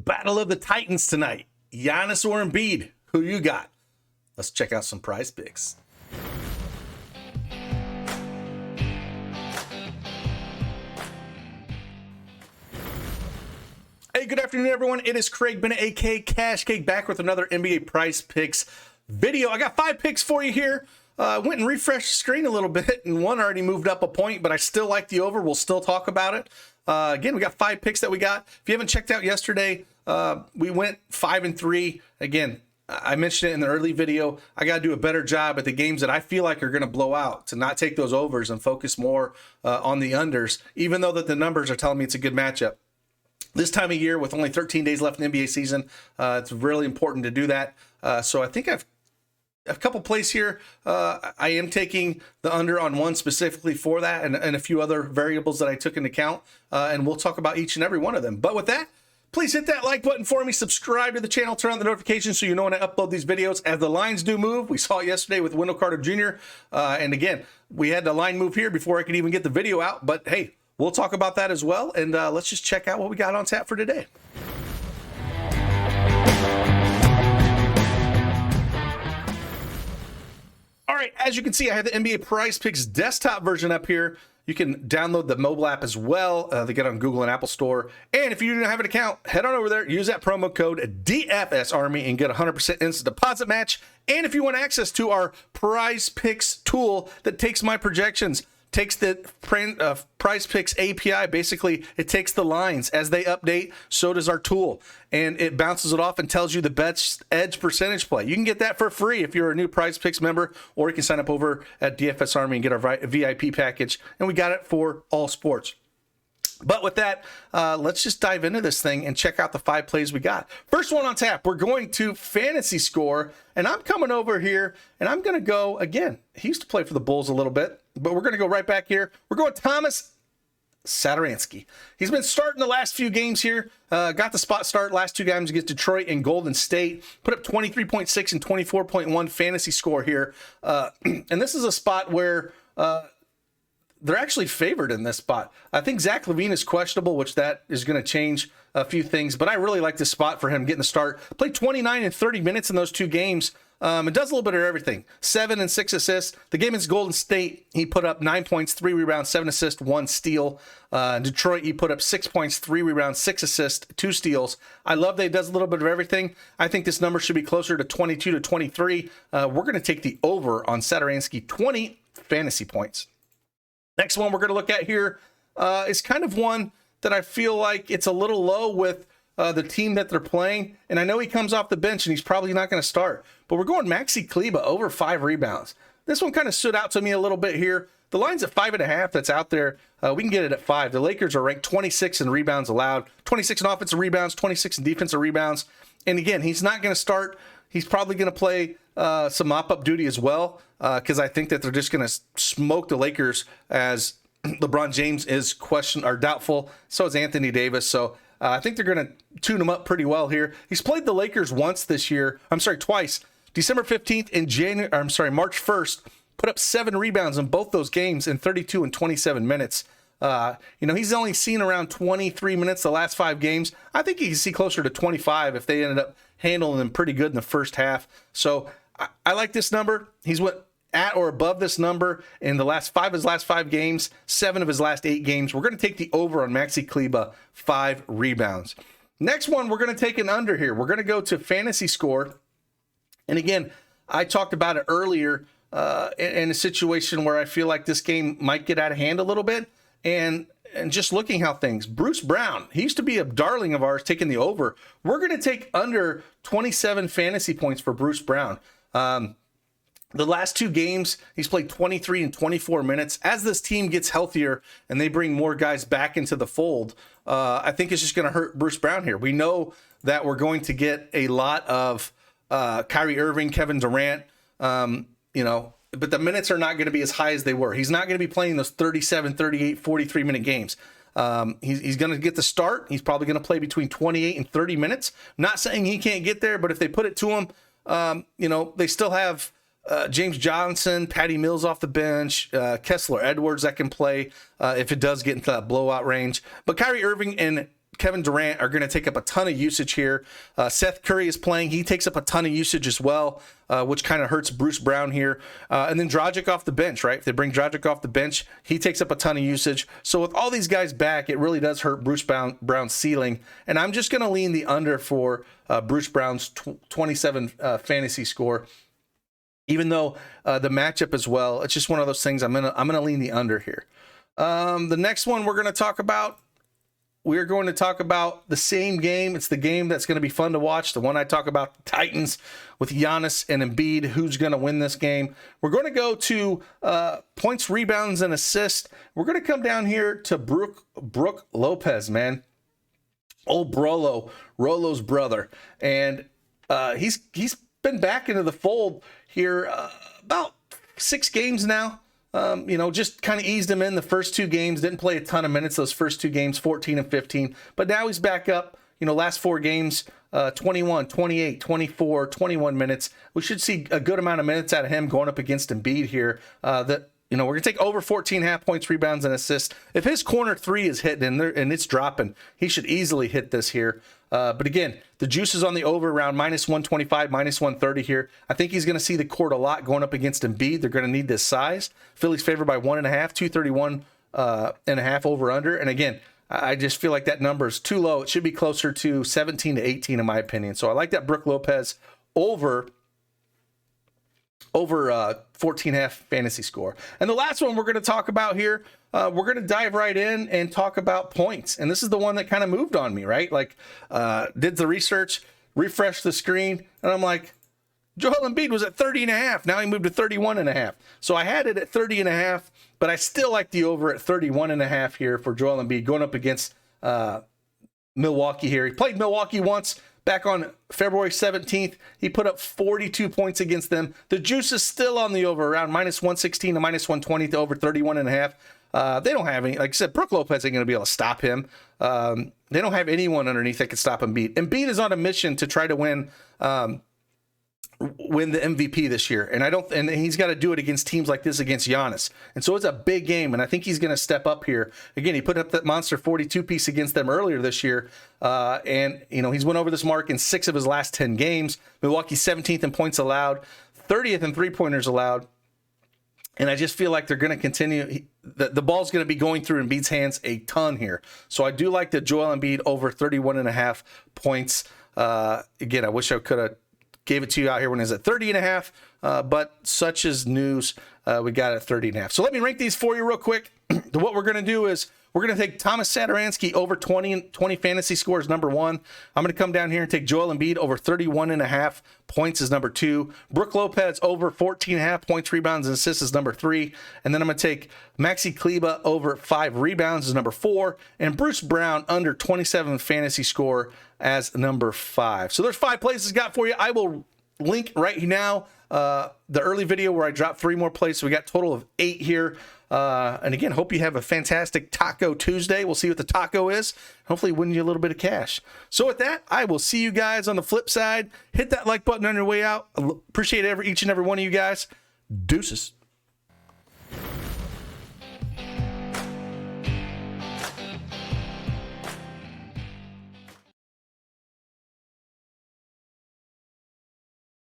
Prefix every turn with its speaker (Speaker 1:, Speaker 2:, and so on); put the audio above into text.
Speaker 1: Battle of the Titans tonight. Giannis or Embiid? Who you got? Let's check out some prize picks. Hey, good afternoon, everyone. It is Craig Bennett, aka Cash Cake, back with another NBA Prize Picks video. I got 5 picks for you here. Went and refreshed the screen a little bit, and one already moved up a point, but I still like the over. We'll still talk about it. Again, we got 5 picks that we got. If you haven't checked out yesterday, we went 5-3. Again, I mentioned it in the early video. I got to do a better job at the games that I feel like are going to blow out, to not take those overs and focus more on the unders, even though that the numbers are telling me it's a good matchup. This time of year, with only 13 days left in the NBA season, it's really important to do that. So I think I've a couple plays here. I am taking the under on one specifically for that, and a few other variables that I took into account, and we'll talk about each and every one of them. But with that, please hit that like button for me, subscribe to the channel, turn on the notifications so you know when I upload these videos. As the lines do move, we saw it yesterday with Wendell Carter Jr., and again, we had the line move here before I could even get the video out, but hey, we'll talk about that as well, and let's just check out what we got on tap for today. All right, as you can see, I have the NBA Prize Picks desktop version up here. You can download the mobile app as well. They get on Google and Apple Store. And if you don't have an account, head on over there, use that promo code DFSArmy and get 100% instant deposit match. And if you want access to our Prize Picks tool that takes my projections, takes the Prize Picks API, basically it takes the lines as they update, so does our tool, and it bounces it off and tells you the best edge percentage play. You can get that for free if you're a new Prize Picks member, or you can sign up over at DFSArmy and get our VIP package, and we got it for all sports. But with that, let's just dive into this thing and check out the 5 plays we got. First one on tap, we're going to fantasy score, and I'm coming over here, and I'm going to go, again, he used to play for the Bulls a little bit, but we're going to go right back here. We're going Thomas Satoransky. He's been starting the last few games here. Got the spot start last 2 games against Detroit and Golden State. Put up 23.6 and 24.1 fantasy score here. And this is a spot where they're actually favored in this spot. I think Zach LaVine is questionable, which that is going to change a few things, but I really like this spot for him getting the start. Played 29 and 30 minutes in those 2 games. It does a little bit of everything. 7 and 6 assists. The game against Golden State, he put up 9 points, 3 rebounds, 7 assists, 1 steal. Detroit, he put up 6 points, 3 rebounds, 6 assists, 2 steals. I love that he does a little bit of everything. I think this number should be closer to 22 to 23. We're going to take the over on Satoransky, 20 fantasy points. Next one we're going to look at here is kind of one that I feel like it's a little low with the team that they're playing. And I know he comes off the bench and he's probably not going to start. But we're going Maxi Kleber over 5 rebounds. This one kind of stood out to me a little bit here. The line's at 5.5 that's out there. We can get it at 5. The Lakers are ranked 26 in rebounds allowed, 26 in offensive rebounds, 26 in defensive rebounds. And again, he's not going to start. He's probably going to play some mop-up duty as well, because I think that they're just going to smoke the Lakers, as LeBron James is doubtful. So is Anthony Davis. So I think they're going to tune him up pretty well here. He's played the Lakers twice. December 15th and March 1st, put up 7 rebounds in both those games in 32 and 27 minutes. He's only seen around 23 minutes the last 5 games. I think you can see closer to 25 if they ended up handling them pretty good in the first half. So I like this number. He's went at or above this number in the last 5 of his last 5 games, 7 of his last 8 games. We're going to take the over on Maxi Kleber, 5 rebounds. Next one, we're going to take an under here. We're going to go to fantasy score. And again, I talked about it earlier in a situation where I feel like this game might get out of hand a little bit. And just looking how things, Bruce Brown, he used to be a darling of ours, taking the over. We're going to take under 27 fantasy points for Bruce Brown. The last 2 games, he's played 23 and 24 minutes. As this team gets healthier and they bring more guys back into the fold, I think it's just going to hurt Bruce Brown here. We know that we're going to get a lot of Kyrie Irving, Kevin Durant, but the minutes are not going to be as high as they were. He's not going to be playing those 37, 38, 43-minute games. He's going to get the start. He's probably going to play between 28 and 30 minutes. Not saying he can't get there, but if they put it to him, they still have James Johnson, Patty Mills off the bench, Kessler Edwards that can play if it does get into that blowout range. But Kyrie Irving and Kevin Durant are going to take up a ton of usage here. Seth Curry is playing. He takes up a ton of usage as well, which kind of hurts Bruce Brown here. And then Dragic off the bench, right? If they bring Dragic off the bench, he takes up a ton of usage. So with all these guys back, it really does hurt Bruce Brown's ceiling. And I'm just going to lean the under for Bruce Brown's 27 fantasy score. Even though the matchup as well, it's just one of those things. I'm gonna lean the under here. The next one we're gonna talk about. We're going to talk about the same game. It's the game that's going to be fun to watch. The one I talk about, the Titans with Giannis and Embiid. Who's going to win this game? We're going to go to points, rebounds, and assists. We're going to come down here to Brook Lopez, man. Old Rolo's brother. And he's been back into the fold here about 6 games now. Just kind of eased him in the first 2 games. Didn't play a ton of minutes those first 2 games, 14 and 15. But now he's back up. Last 4 games, 21, 28, 24, 21 minutes. We should see a good amount of minutes out of him going up against Embiid here. We're going to take over 14.5 points, rebounds, and assists. If his corner 3 is hitting and it's dropping, he should easily hit this here. But again, the juice is on the over around -125, -130 here. I think he's going to see the court a lot going up against Embiid. They're going to need this size. Philly's favored by 1.5, 231.5 over under. And again, I just feel like that number is too low. It should be closer to 17 to 18 in my opinion. So I like that Brook Lopez over 14.5 fantasy score. And the last one we're going to talk about here, we're going to dive right in and talk about points. And this is the one that kind of moved on me, right? Like, did the research, refreshed the screen, and I'm like, Joel Embiid was at 30.5. Now he moved to 31.5. So I had it at 30.5, but I still like the over at 31.5 here for Joel Embiid going up against Milwaukee here. He played Milwaukee once. Back on February 17th, he put up 42 points against them. The juice is still on the over, around -116 to -120 to over 31.5. They don't have any, like I said, Brook Lopez ain't going to be able to stop him. They don't have anyone underneath that can stop Embiid. Embiid is on a mission to try to win the MVP this year. And he's got to do it against teams like this against Giannis. And so it's a big game. And I think he's going to step up here. Again, he put up that monster 42 piece against them earlier this year. He's went over this mark in 6 of his last 10 games. Milwaukee's 17th in points allowed, 30th in 3-pointers allowed. And I just feel like they're going to continue. The ball's going to be going through Embiid's hands a ton here. So I do like the Joel Embiid over 31.5 points. Again, I wish I could have gave it to you out here when it was at 30.5, but such is news. We got it at 30.5. So let me rank these for you real quick. What we're going to do is we're going to take Thomas Satoransky over 20 fantasy scores, number 1. I'm going to come down here and take Joel Embiid over 31.5 points as number 2. Brook Lopez over 14.5 points, rebounds, and assists is number 3. And then I'm going to take Maxi Kleber over 5 rebounds as number 4. And Bruce Brown under 27 fantasy score as number 5. So there's 5 plays I got for you. I will link right now the early video where I dropped 3 more plays. So we got a total of 8 here. And again, hope you have a fantastic Taco Tuesday. We'll see what the taco is. Hopefully win you a little bit of cash. So with that, I will see you guys on the flip side. Hit that like button on your way out. Appreciate each and every one of you guys. Deuces.